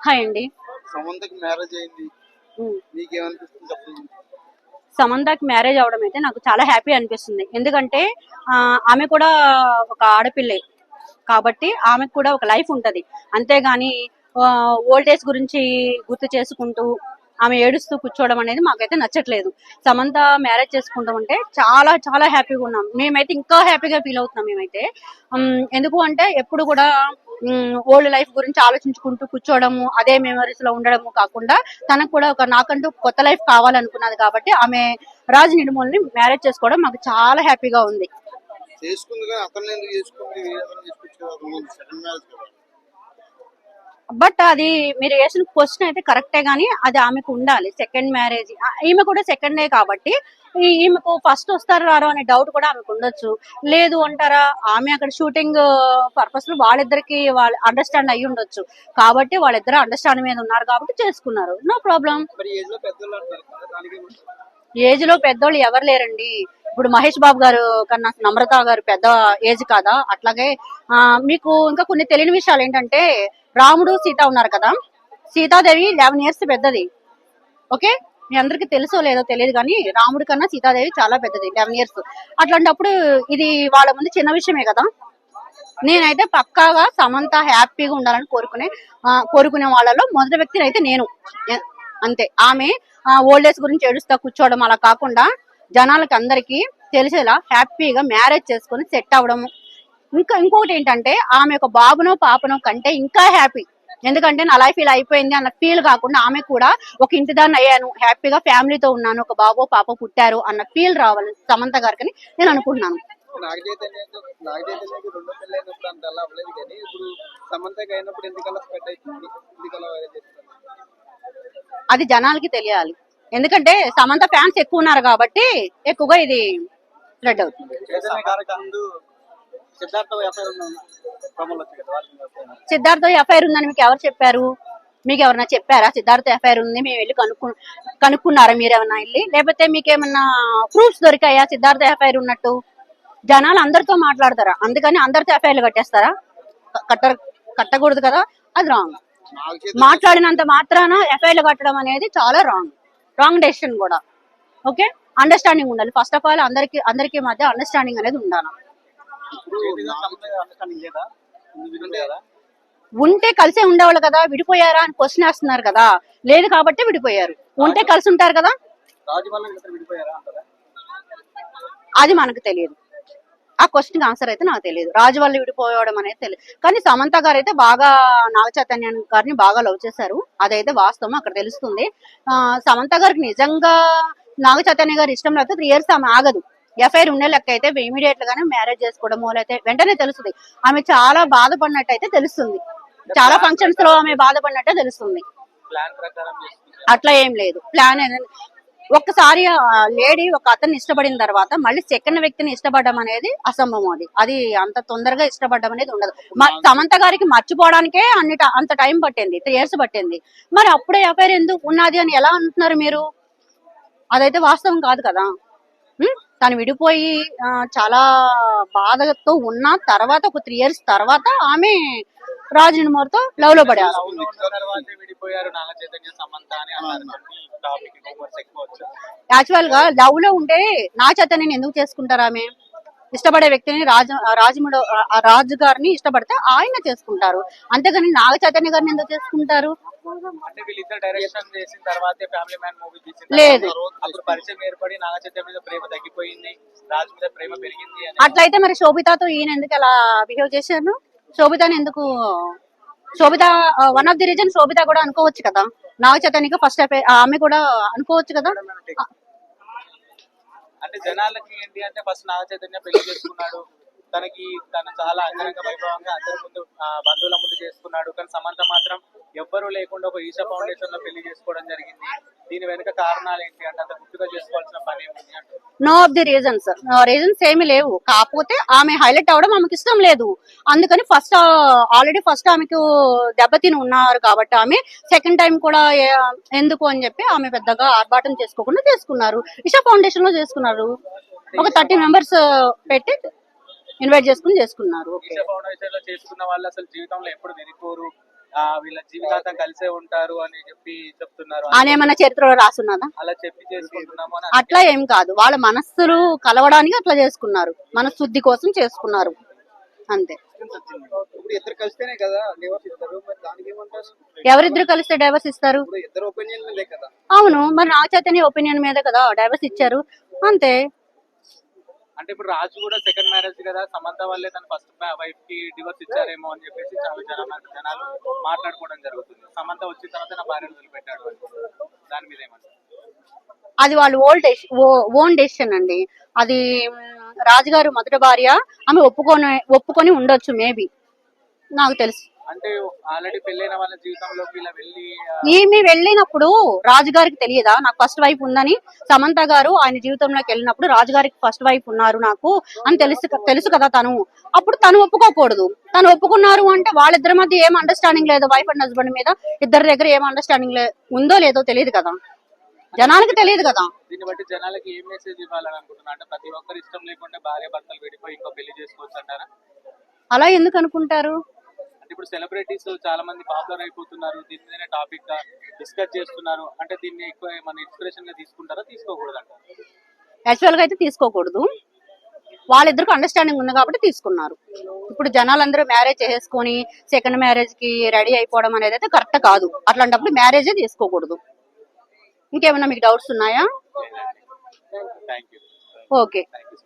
Hi అండి. సమంతకి marriage అయింది. ఉమ్. మీకేమనిపిస్తుంది చెప్పండి? సమంతకి మ్యారేజ్ అవడం అయితే నాకు చాలా హ్యాపీ అనిపిస్తుంది. ఎందుకంటే ఆమె కూడా ఒక ఆడపిల్లే కాబట్టి ఆమెకు కూడా ఒక లైఫ్ ఉంటది. అంతేగాని ఓల్డ్ ఏజ్ గురించి గుర్తు చేసుకుంటూ ఆమె ఏడుస్తూ కూర్చోవడం అనేది మాకైతే నచ్చట్లేదు. సమంత మ్యారేజ్ చేసుకుంటాం అంటే చాలా చాలా హ్యాపీగా ఉన్నాం. మేమైతే ఇంకా హ్యాపీగా ఫీల్ అవుతున్నాం మేమైతే. ఎందుకు అంటే ఎప్పుడు కూడా ఓల్డ్ లైఫ్ గురించి ఆలోచించుకుంటూ కూర్చోవడము, అదే మెమరీస్ లో ఉండడము కాకుండా తనకు కూడా ఒక నాకంటూ కొత్త లైఫ్ కావాలనుకున్నది కాబట్టి ఆమె రాజ్ నిడుమల్ని మ్యారేజ్ చేసుకోవడం మాకు చాలా హ్యాపీగా ఉంది. చేసుకుంది కానీ అతన్ని ఎందుకు చేసుకుంది? అతను చేసుకొచ్చేది సెకండ్ మ్యారేజ్ కదా. బట్ అది మీరు వేసిన క్వశ్చన్ అయితే కరెక్టే గానీ అది ఆమెకు ఉండాలి. సెకండ్ మ్యారేజ్ ఈమె కూడా సెకండే కాబట్టి ఈమెకు ఫస్ట్ వస్తారు రారు అనే డౌట్ కూడా ఆమెకు ఉండొచ్చు. లేదు అంటారా, ఆమె అక్కడ షూటింగ్ పర్పస్ లో వాళ్ళిద్దరికి వాళ్ళు అండర్స్టాండ్ అయ్యి ఉండొచ్చు కాబట్టి వాళ్ళిద్దరు అండర్స్టాండ్ మీద ఉన్నారు కాబట్టి చేసుకున్నారు. No problem. మరి ఏజ్ లో పెద్దలు అంటారు కదా, దానికి ఏజ్ లో పెద్దోళ్ళు ఎవరు లేరండి. ఇప్పుడు మహేష్ బాబు గారు కన్నా నమ్రత గారు పెద్ద ఏజ్ కాదా? అట్లాగే మీకు ఇంకా కొన్ని తెలియని విషయాలు ఏంటంటే రాముడు సీత ఉన్నారు కదా, సీతాదేవి 11 years పెద్దది. ఓకే, మీ అందరికి తెలుసో లేదో తెలియదు కానీ రాముడి కన్నా సీతాదేవి చాలా పెద్దది, 11 years. అట్లాంటప్పుడు ఇది వాళ్ళ ముందు చిన్న విషయమే కదా. నేనైతే పక్కాగా సమంత హ్యాపీగా ఉండాలని కోరుకునే వాళ్ళలో మొదటి వ్యక్తిని అయితే నేను. అంతే. ఆమె ఓల్డ్ ఏజ్ గురించి ఏడుస్తా కూర్చోవడం అలా కాకుండా జనాలకి అందరికి తెలిసేలా హ్యాపీగా మ్యారేజ్ చేసుకుని సెట్ అవ్వడము. ఇంకొకటి ఏంటంటే ఆమె ఒక బాబునో పాపనో కంటే ఇంకా హ్యాపీ. ఎందుకంటే నా లైఫ్ ఇలా అయిపోయింది అన్న ఫీల్ కాకుండా ఆమె కూడా ఒక ఇంటిదాన్ని అయ్యాను, హ్యాపీగా ఫ్యామిలీతో ఉన్నాను, ఒక బాబో పాప పుట్టారు అన్న ఫీల్ రావాలి సమంత గారికి నేను అనుకుంటున్నాను. నాగ చైతన్యకి రెండో పెళ్లి అయినప్పుడు అంత అలా అవ్వలేదు కానీ ఇప్పుడు సమంతకి అయినప్పుడు ఎందుకలా స్ప్రెడ్ అవుతుంది, ఎందుకలా వైరల్ చేస్తారు? అది జనాలకి తెలియాలి. ఎందుకంటే సమంత ఫ్యాన్స్ ఎక్కువ ఉన్నారు కాబట్టి ఎక్కువగా ఇది స్ప్రెడ్ అవుతుంది. సిద్ధార్థ ఎఫ్ఐఆర్ ఉందని మీకు ఎవరు చెప్పారు? మీకు ఎవరన్నా చెప్పారా సిద్ధార్థ ఎఫ్ఐఆర్ ఉంది మేము వెళ్ళి కనుక్కున్నారా మీరు ఏమన్నా వెళ్ళి? లేకపోతే మీకేమన్నా ప్రూఫ్స్ దొరికాయా సిద్ధార్థ ఎఫ్ఐఆర్ ఉన్నట్టు? జనాలు అందరితో మాట్లాడతారా, అందుకని అందరితో ఎఫ్ఐఆర్లు కట్టేస్తారా? కట్టకూడదు కదా, అది రాంగ్. మాట్లాడినంత మాత్రాన ఎఫ్ఐఆర్లు కట్టడం అనేది చాలా రాంగ్ డెసిషన్ కూడా. ఓకే, అండర్స్టాండింగ్ ఉండాలి. ఫస్ట్ ఆఫ్ ఆల్ అందరికి మధ్య అండర్స్టాండింగ్ అనేది ఉండాలి. ఉంటే కలిసే ఉండేవాళ్ళు కదా, విడిపోయారా అని క్వశ్చన్ వేస్తున్నారు కదా. లేదు కాబట్టి విడిపోయారు, ఉంటే కలిసి ఉంటారు కదా. అది మనకు తెలియదు. ఆ క్వశ్చన్ ఆన్సర్ అయితే నాకు తెలియదు. రాజు వల్ల విడిపోవడం అనేది తెలియదు. కానీ సమంత గారు అయితే బాగా నాగ చైతన్య గారిని బాగా లవ్ చేశారు, అదైతే వాస్తవం, అక్కడ తెలుస్తుంది. సమంత గారికి నిజంగా నాగ చైతన్య గారు ఇష్టం లేకపోతే 3 years ఆమె ఆగదు. ఎఫ్ఐఆర్ ఉండే లెక్క అయితే ఇమీడియట్ గానే మ్యారేజ్ చేసుకోవడమో లేకపోతే వెంటనే తెలుస్తుంది. ఆమె చాలా బాధపడినట్టు అయితే తెలుస్తుంది, చాలా ఫంక్షన్స్ లో ఆమె బాధపడినట్టే తెలుస్తుంది. అట్లా ఏం లేదు. ప్లాన్ ఒక్కసారి లేడీ ఒక అతన్ని ఇష్టపడిన తర్వాత మళ్ళీ సెకండ్ వ్యక్తిని ఇష్టపడడం అనేది అసంభవం. అది అంత తొందరగా ఇష్టపడడం అనేది ఉండదు. సమంత గారికి మర్చిపోవడానికే అంత టైం పట్టింది, 3 years పట్టింది. మరి అప్పుడే ఎఫ్ఐఆర్ ఎందుకు ఉన్నది అని ఎలా అంటున్నారు మీరు? అదైతే వాస్తవం కాదు కదా. తను విడిపోయి చాలా బాధతో ఉన్న తర్వాత ఒక 3 years తర్వాత ఆమె రాజ్ నిడుమర్తో లవ్ లో పడారు. యాక్చువల్ గా లవ్ లో ఉంటే నాగ చైతన్యని ఎందుకు చేసుకుంటారు? ఆమె ఇష్టపడే వ్యక్తిని రాజు గారిని ఇష్టపడితే ఆయన చేసుకుంటారు, అంతేగాని నాగ చైతన్య గారిని ఎందుకు చేసుకుంటారు? లేదు. అట్లయితే మరి శోభితతో ఈయన ఎందుకు అలా బిహేవ్ చేశారు? శోభితని ఎందుకు? శోభిత వన్ ఆఫ్ ది రీజన్ శోభిత కూడా అనుకోవచ్చు కదా, నాగ చైతన్యకి ఫస్ట్ ఆమె కూడా అనుకోవచ్చు కదా. అంటే జనాలకి ఏంటి అంటే ఫస్ట్ నాగ చైతన్య పెళ్లి చేసుకున్నాడు, తను చాలా అంగరంగ వైభవంగా అందరి ముందు బంధువుల ముందు చేసుకున్నాడు. కానీ సమంత మాత్రం ఎవ్వరూ లేకుండా ఒక ఈషా ఫౌండేషన్ లో పెళ్లి చేసుకోవడం జరిగింది. దీని వెనుక కారణాలు ఏంటి అంటే అంత గుర్తుగా చేసుకోవాల్సిన పని ఏముంది అంటే? నో ఆఫ్ ది రీజన్స్ ఏమి లేవు. కాకపోతే ఆమె హైలైట్ అవడం ఆమెకు ఇష్టం లేదు, అందుకని ఆల్రెడీ ఫస్ట్ ఆమెకు దెబ్బతిని ఉన్నారు కాబట్టి ఆమె సెకండ్ టైం కూడా ఎందుకు అని చెప్పి ఆమె పెద్దగా ఆర్భాటం చేసుకోకుండా చేసుకున్నారు. ఇషా ఫౌండేషన్ లో చేసుకున్నారు, ఒక 30 members పెట్టి ఇన్వైట్ చేసుకున్నారు. ఈషా ఫౌండేషన్ లో చేసుకున్న వాళ్ళు అసలు జీవితంలో ఎప్పుడు విడిపోరు, వీళ్ళ జీవితాంతం కలిసే ఉంటారు అని చెప్పి చెప్తున్నారు. ఆయన ఏమన్నా చరిత్రలో రాసున్నదా? అలా చెప్పి చేసుకుంటున్నాము అని అట్లా ఏం కాదు, వాళ్ళ మనస్సులు కలవడానికి అట్లా చేసుకున్నారు, మనశుద్ధి కోసం చేసుకున్నారు అంతే. ఇప్పుడు ఇద్దరు కలిస్తేనే కదా డివోర్స్ ఇస్తారు, మరి దానికి ఏమంటారు? ఎవరిద్దరు కలిస్తే డైవర్స్ ఇస్తారు? ఇప్పుడు ఇద్దరు ఒపీనియన్ మీదే కదా. అవును, మరి నాగ చైతన్య ఒపీనియన్ మీద కదా డైవర్స్ ఇచ్చారు అంతే. అంటే ఇప్పుడు రాజు కూడా సెకండ్ మ్యారేజ్ కదా, సమంత వల్లే తన ఫస్ట్ వైఫ్ కి డివోర్స్ ఇచ్చారేమో అని చెప్పేసి చాలా జనాలు మాట్లాడుకోవడం జరుగుతుంది. సమంత వచ్చిన తర్వాత నా భార్యను వదిలిపెట్టాడు అని. దాని మీద ఏమంటారు? అది వాళ్ళు ఓన్ డెసిషన్ అండి అది. రాజుగారు మొదటి భార్య, ఆమె ఒప్పుకొని ఉండొచ్చు మేబీ, నాకు తెలుసు. అంటే ఆల్రెడీ పెళ్ళైన వాళ్ళ జీవితంలోకి ఇలా వెళ్ళి ఈమె వెళ్ళినప్పుడు రాజుగారికి తెలియదా నాకు ఫస్ట్ వైఫ్ ఉందని? సమంత గారు ఆయన జీవితంలోకి వెళ్ళినప్పుడు రాజుగారికి ఫస్ట్ వైఫ్ ఉన్నారు నాకు అని తెలుసు కదా తను. అప్పుడు తను ఒప్పుకోకూడదు. తను ఒప్పుకున్నారు అంటే వాళ్ళిద్దరి మధ్య ఏం అండర్స్టాండింగ్ లేదు, వైఫ్ అండ్ హస్బెండ్ మీద ఇద్దరి దగ్గర ఏం అండర్స్టాండింగ్ ఉందో లేదో తెలియదు కదా, జనానికి తెలియదు కదా. దీన్ని బట్టి జనాలకి ఏం మెసేజ్ ఇవ్వాలని అనుకుంటున్నా? అంటే ప్రతి ఒక్కరు ఇష్టం లేకుండా భార్య భర్తలు విడిపోయి ఇంకో పెళ్లి చేసుకోవచ్చు అంటారా? అలా ఎందుకు అనుకుంటారు? అంటే ఇప్పుడు సెలబ్రిటీస్ చాలా మంది పాపులర్ అయిపోతున్నారు, దీని మీద టాపిక్ గా డిస్కస్ చేస్తున్నారు. అంటే దీన్ని ఎక్కువ మన ఇన్స్పిరేషన్ గా తీసుకుంటారా, తీసుకోకూడదు అంటారు? యాక్చువల్ గా అయితే తీసుకోకూడదు. వాళ్ళిద్దరికి అండర్స్టాండింగ్ ఉంది కాబట్టి తీసుకున్నారు. ఇప్పుడు జనాలందరూ మ్యారేజ్ చేసుకొని సెకండ్ మ్యారేజ్ కి రెడీ అయిపోవడం అనేది అయితే కరెక్ట్ కాదు. అట్లాంటప్పుడు మ్యారేజే తీసుకోకూడదు. ఇంకేమైనా మీకు డౌట్స్ ఉన్నాయా? Thank you. Okay. Thank you.